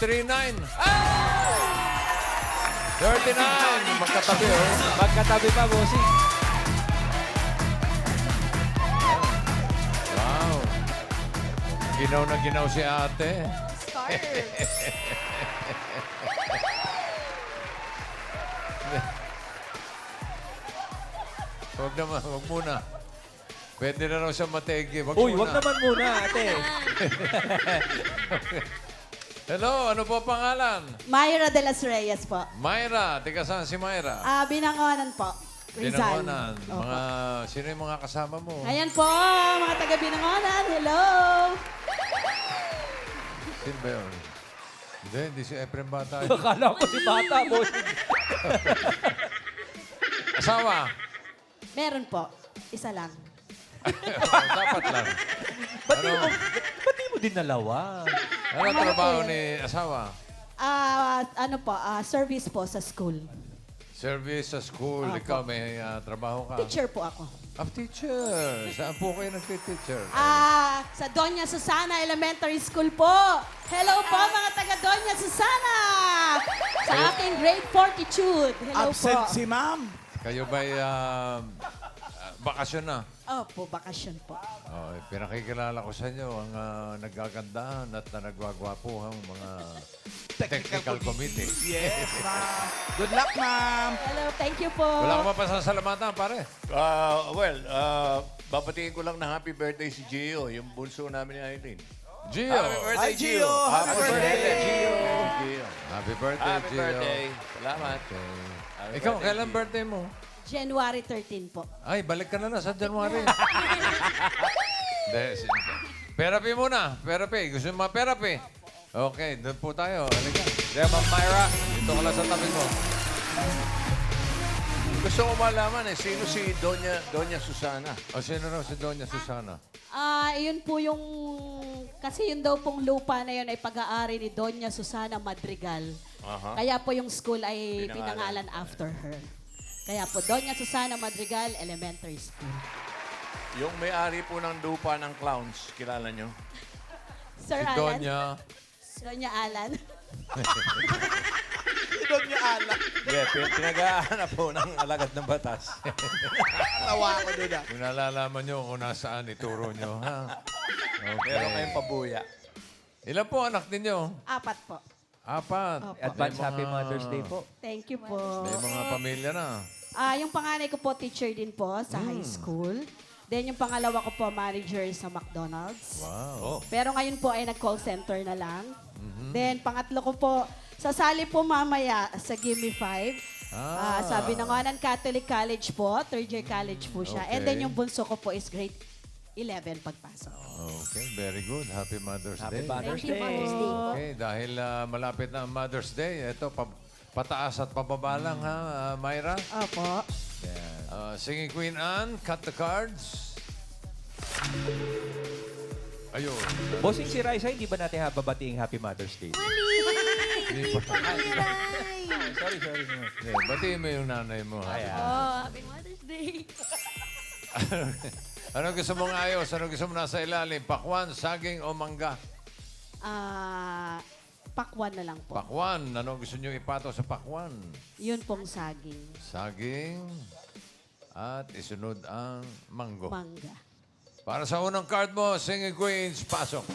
39. 39. Magkatabi, oh. Magkatabi pa, bossing. Wow. Ginaw na ginaw si ate. Scarf. Huwag naman, huwag muna. Pwede na raw siya mategi. Huwag Uy, muna. wag naman muna, ate. Hello, ano po pangalan? Myra de las Reyes po. Myra. Tiga saan si Myra? Binangonan po. Rizal. Binangonan. Opo. Sino yung mga kasama mo? Ayan po, mga taga Binangonan. Hello! Sino ba yun? Hindi si Efrem Bata. Akala ko si bata, bossing. Asawa? Meron po. Isa lang. Dapat lang. Ba't di mo dinalawa? Ano trabaho ni asawa? Service po sa school. Service sa school. Opo. Ikaw may trabaho ka? Teacher po ako. Teacher. Saan po kayo nagtiteacher? Sa Doña Susana Elementary School po. Hello po mga taga Doña Susana! Sa aking grade fortitude. Hello Absent po. si ma'am. Kayo ba'y bakasyon na? Opo, bakasyon po. Oh, pinakikilala ko sa inyo ang nagagandahan at nagwagwapuhang mga technical committee. Yes, ma'am. Good luck, ma'am. Hello, thank you po. Wala ka ba pasasalamatan, pare? Babatiin ko lang na happy birthday si Gio, yung bunso namin ni Aileen. Gio! Hi, Gio. Happy birthday. Gio! Gio. Happy birthday, Happy Gio. birthday. Salamat. Okay. Happy Ikaw, birthday, kailan Gio. birthday mo? January 13 po. Ay, balik ka na sa January. Therapy muna. Therapy. Gusto mo ma-therapy? Okay, doon po tayo. Halika. Diyan, Ma'am Myra. Dito ka lang sa tabi mo. Gusto ko malaman sino si Doña Susana? O, sino raw si Doña Susana? Yun po yung... Kasi yun daw pong lupa na yun ay pag-aari ni Doña Susana Madrigal. Aha. Kaya po yung school ay Pinangalan. pinangalan after her. Kaya po, Doña Susana Madrigal Elementary School. Yung may-ari po ng lupa ng clowns, kilala nyo? Sir Si Alan. Doña. Doña Alan. Doña Ala. Yeah, pinag-aanap po ng alagad ng batas. Tawa ko doon ah. Kung nalalaman nyo kung nasaan, ituro nyo, ha? Okay. Meron kayong pabuya. Ilan po anak ninyo? 4 po. 4. Opo. Advance May Happy mga- Mother's Day po. Thank you po. May mga pamilya na. Yung panganay ko po, teacher din po sa high school. Then yung pangalawa ko po, manager sa McDonald's. Wow. Pero ngayon po ay nag-call center na lang. Then pangatlo ko po, sasali po mamaya sa Gimme 5. Sa Binangonan Catholic College po, third year college po siya. And then Okay. yung bunso ko po is grade 11 pagpasok. Okay, very good. Happy Mother's Happy Day. Mother's Thank you, Mother's Day. Okay, dahil malapit na ang Mother's Day, ito, pataas at pababa lang, ha, Myra? Opo. Singing Queen Anne, cut the cards. Ayun. Bossing si Raisa, hindi ba natin babating Happy Mother's Day? Hindi pa. Sorry. Hindi, batiin mo yung nanay mo, ha? Happy Mother's Day. Ano gusto mong ayos? Ano gusto mo nasa ilalim? Pakwan, saging o mangga? Pakwan na lang po. Pakwan. Ano gusto nyo ipato sa pakwan? Yun pong saging. Saging at isunod ang manggo. Mangga. Para sa unang card mo, Singing Queens, pasok.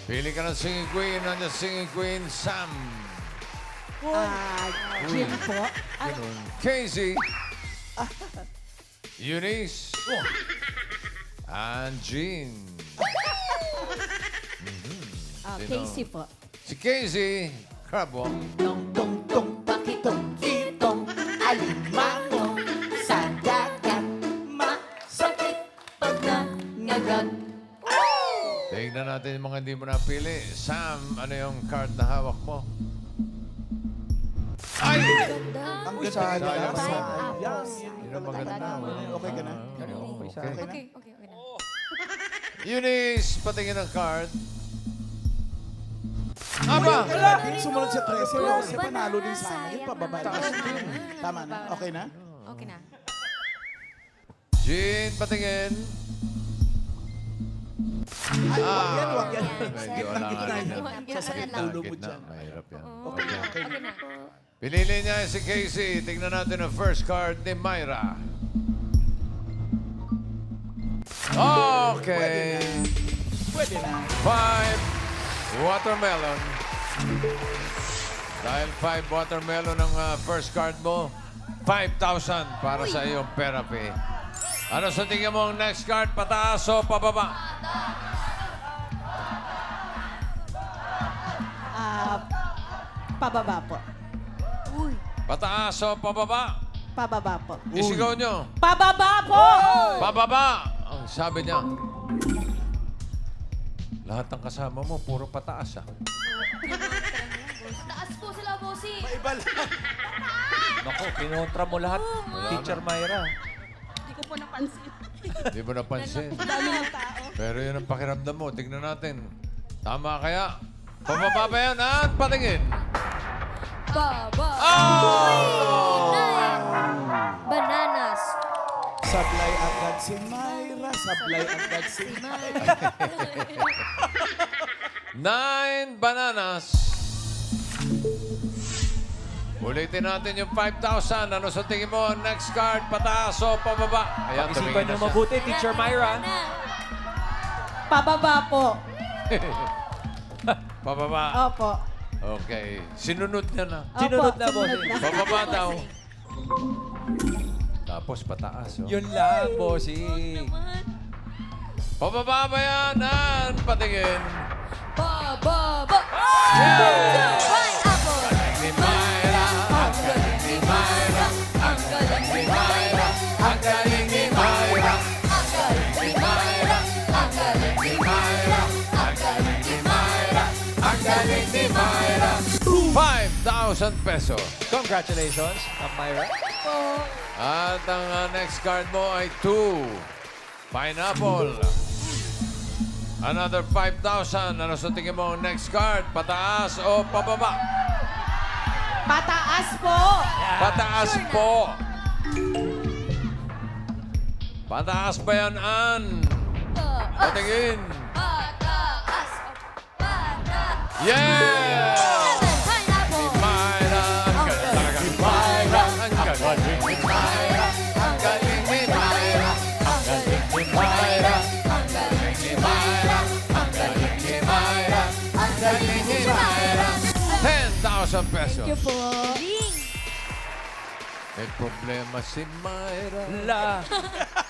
Pili ka ng Singing Queen. Nandiyan Singing Queen, Sam. Jim po. Casey. Eunice. And Jean. Sino? Casey po. Si Casey. Crab walk. Tong bakitong kitong alimango sa dagat masakit pag nangagat. Tingnan natin yung mga hindi mo napili. Sam, ano yung card na hawak mo? Ay! Ang ganda. sayang. Yan. Yun ang maganda. Okay ka na? Okay. Okay na. Eunice, patingin ang card. Aba! Grabe, sumunod sa 13. Kasi panalo din sa akin. Yung pababa. Tama na? Okay na? Okay na. Jean, patingin. Ay, wag yan. Medyo wala nga rin yan. Sasakit lang. ulo mo dyan. Mahirap yan. Okay na, okay na. Okay na. Pinili niya si Casey. Tingnan natin ang first card ni Myra. Okay. Pwede na. 5 watermelon. Dahil 5 watermelon ang first card mo, 5,000 para sa iyong therapy. Ano sa tingin mo ang next card? Pataas o pababa? Pababa po. Pataas o pababa? Pababa po. Isigaw nyo. Pababa po! Pababa! Ang sabi niya. Lahat ng kasama mo, puro pataas ah. Taas po sila, bossy. Iba lang. Naku, kinontra mo lahat. Teacher Myra. Hindi ko po napansin. Di mo napansin. Dami ng tao. Pero yun ang pakiramdam mo. Tignan natin. Tama kaya? Pababa ba yan? At patingin. Baba. Oh! Bananas. Sablay agad si Myra. Sablay agad si Myra. 9 bananas. Ulitin natin yung 5,000. Ano sa tingin mo? Next card, pataas o pababa? Ayan, Pag-isipan tumingin nyo na siya. mabuti, Teacher Myra. Pababa po. Pababa. Opo. Okay. Sinunod niya na. Opo, Sinunod na, sumunod bossy. na. Pababa daw. Tapos pataas. Oh. Yun lang, bossing. Pababa ba yan? An, patingin. Baba. Pineapple. Ni Myra, ang galing ni Myra, Ang galing ni Myra. ang galing ni Myra, Ang galing ni Myra. Ang galing ni Myra. ang galing ni Myra, ang galing ni Myra. 5,000 pesos. Congratulations, Ma'am Myra. At ang next card mo ay 2. Pineapple. Another 5,000. Ano sa tingin mo ang next card? Pataas o pababa? Pataas po. Pataas po. Pataas ba yan, Ann? Patingin. Pataas. Pataas. Yeah! Pineapple. Myra, ang galing talaga ni Myra. Ang galing ni Myra. Ang galing ni Myra. Ang galing ni Myra. Ang galing ni Myra. Ang galing ni Myra. Ang galing ni Myra. 10,000 pesos. Thank you po. May problema si Myra. La.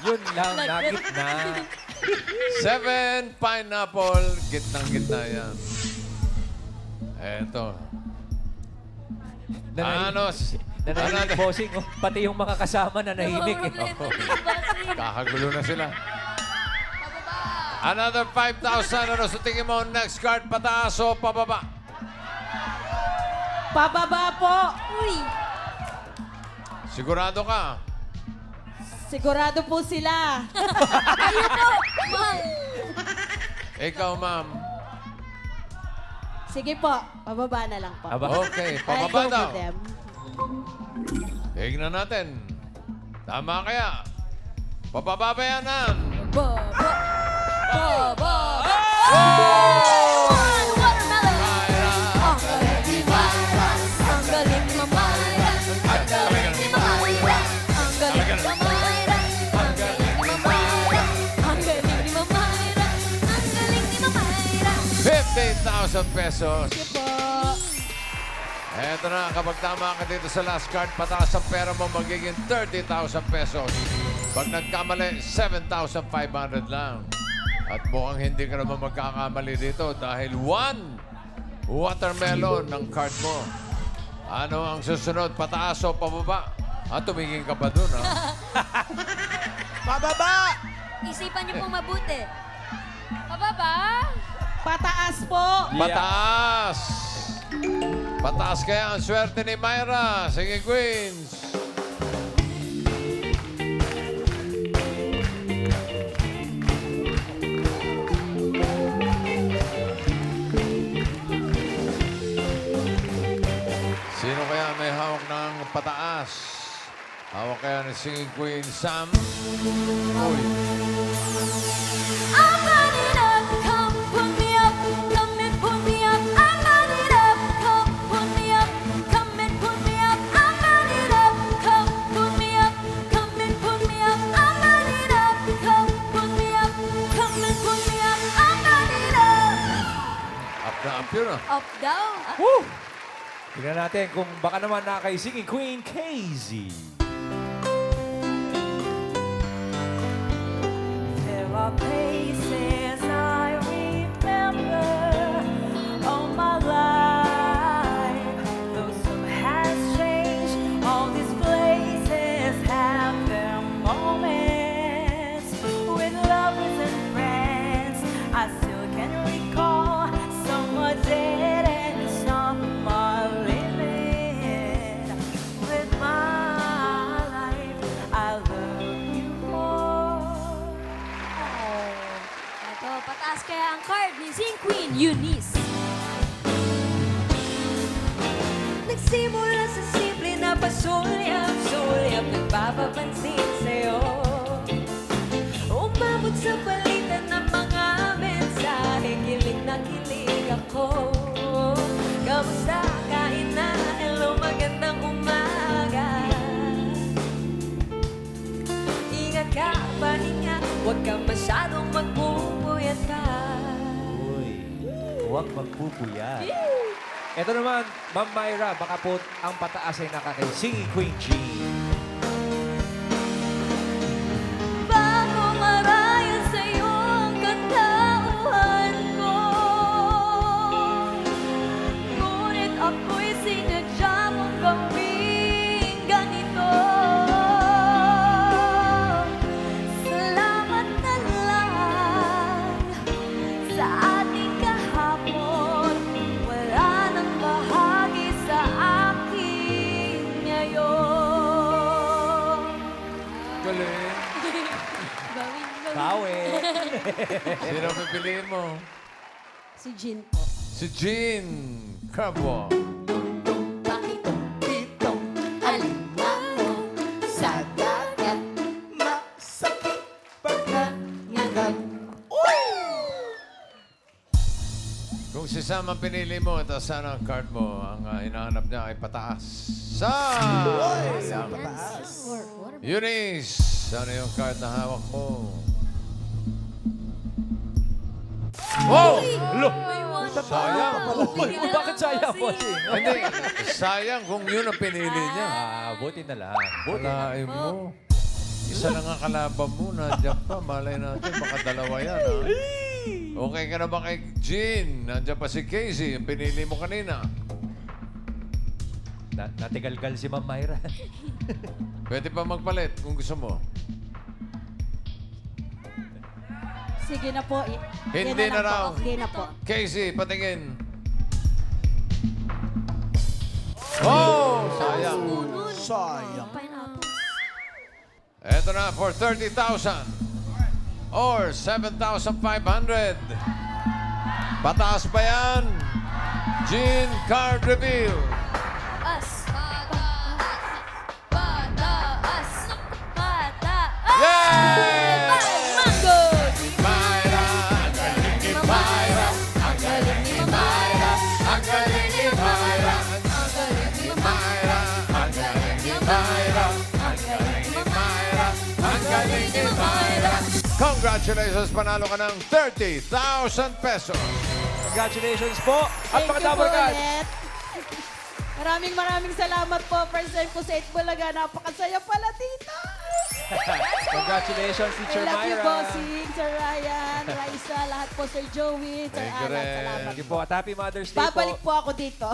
Yun lang, na gitna. 7 pineapple. Gitnang-gitna yan. Eto. Nanahimik, bossing. Oh, pati yung mga kasama nanahimik. Eh. Kakagulo na sila. Another 5,000. Ano sa tingin mo? Next card, pataas o pababa? Pababa po. Uy. Sigurado ka? Sigurado po sila. Kayo po. Ma'am. Ikaw, ma'am. Sige po, pababa na lang po. Aba. Okay, I'll pababa go daw. with them. Tignan natin. Tama kaya? Pababa ba yan, Ann? Baba. Watermelon. Myra. Ang galing ni Myra. Ang galing ni Myra. Ang galing ni Myra. Ang galing ni Myra. Ang galing ni Myra. Ang galing ni Myra. Ang galing ni Myra. 15,000 pesos. Sige po. Eto na, kapag tama ka dito sa last card, pataas ang pera mo magiging 30,000 pesos. Pag nagkamali, 7,500 lang. At mukhang hindi ka naman magkakamali dito dahil 1 watermelon ng card mo. Ano ang susunod? Pataas o pababa? Tumingin ka pa dun, ha? Pababa! Isipan niyo po mabuti. Pababa. Pataas po. Pataas! Pataas kaya ang swerte ni Myra. Sige, Queens. pataas. Hawak kaya ni Singing Queen Sam. Uy. I'm running up, come put me up, come and put me up. I'm running up, come put me up, come and put me up. I'm running up, come put me up, come and put me up. I'm running up, come put me up, come and put me up. I'm running up. Up na up yun ah. Up down. Woo! Tingnan natin kung baka naman na kay Singing Queen Casey. There are places I remember all my life. Though some has changed, all these places have their moments. With lovers and friends, I still can recall summer dead and summer living. With my life, I love you more. Ito, pataas kaya ang card ni Sing Queen Eunice. Nagsimula sa simple na pasulyap-sulyap, nagpapapansin sa'yo. Umabot sa palitan ng mga mensahe, kilig na kilig ako. Kamusta? Kain na? Hello, magandang umaga. Ingat ka, pahinga, huwag ka masyadong magpupuyat ka. Uy, huwag magpupuyat. Ito naman, Ma'am Myra, baka po ang pataas ay naka kay Singing Queen G. Bago maraya sa'yo ang katauhan ko, ngunit ako'y sinadya mong gawing ganito. Salamat na lang sa ating kahapon, wala nang bahagi sa akin ngayon. Galing. Bawi. Sino pipiliin mo? Si Jean po. Si Jean Carbo. Pakitong, pitong, alimango sa dagat. Masakit pag Nangangagat. Kung si Sam ang pinili mo, ito sana ang card mo. Ang hinahanap niya ay pataas. Sayang. pataas. Eunice, ano yung card na hawak mo? Wow! Lo! Sayang. Bakit sayang po? Hindi, sayang kung yun ang pinili niya. Buti na lang. Walain mo. Isa lang ang kalaban mo, nandiyan pa. Malay natin, baka dalawa yan, ha? Okay ka na ba kay Jean? Nandiyan pa si Casey, yung pinili mo kanina. Natigalgal si Ma'am Myra. Pwede pa magpalit kung gusto mo. Sige na po. Hindi Yan na lang raw. po. Okay na po. Casey, patingin. Oh! Sayang. Sayang. Pineapple. Eto na for 30,000 or 7,500. Pataas pa yan. Jean card reveal. Pataas. Pataas. Pataas. Yay! Mango! Myra, ang galing ni Myra. Ang galing ni Myra. Ang galing ni Myra. Ang galing ni Myra. Ang galing ni Myra. Ang galing ni Myra. Ang galing ni Myra. Congratulations, panalo ka ng 30,000 pesos. Congratulations po. At Thank mga you po Double Cats. ulit. Maraming salamat po. First time po sa 8 Bulaga. Napakasaya pala dito. Congratulations, I Teacher love you, Myra. Bossing, Sir Ryan, Raisa, lahat po, Sir Joey, Sir Thank you Alan. rin. Salamat Thank you po. po. At Happy Mother's Day po. Babalik po ako dito.